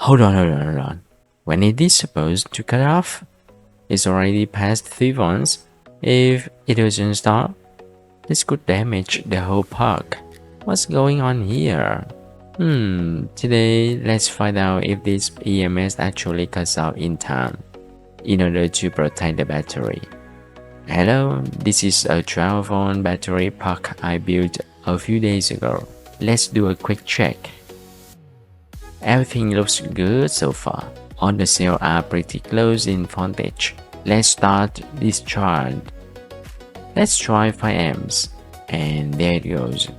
Hold on. When it is supposed to cut off? It's already past 3 once. If it doesn't stop, this could damage the whole park. What's going on here? Today let's find out if this BMS actually cuts out in time in order to protect the battery. Hello, this is a 12-volt battery pack I built a few days ago. Let's do a quick check. Everything looks good so far. All the cells are pretty close in voltage. Let's start discharge. Let's try 5 amps. And there it goes.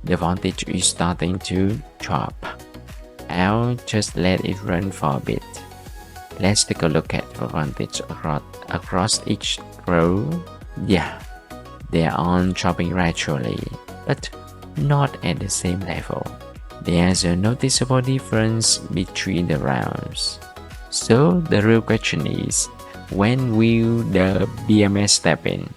The voltage is starting to drop. I'll just let it run for a bit. Let's take a look at the voltage across each row. Yeah, they are all dropping gradually, but not at the same level. There's a noticeable difference between the rounds. So the real question is, when will the BMS step in?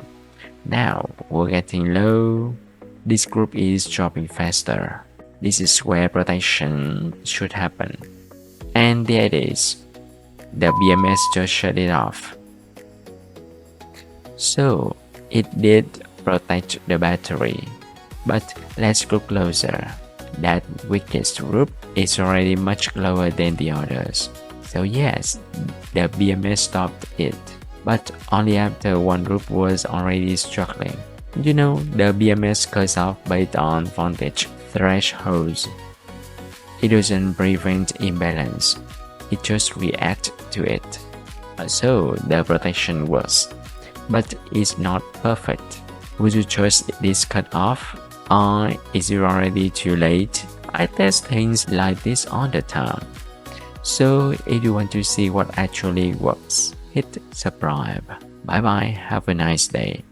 Now we're getting low. This group is dropping faster. This is where protection should happen. And there it is. The BMS just shut it off. So it did protect the battery. But let's go closer. That weakest group is already much lower than the others. So yes, the BMS stopped it, but only after one group was already struggling. You know, the BMS cuts off based on voltage thresholds. It doesn't prevent imbalance, it just reacts to it. So the protection works, but it's not perfect. Would you trust this cut off? Or is it already too late? I test things like this all the time. So if you want to see what actually works, hit subscribe. Bye bye, have a nice day.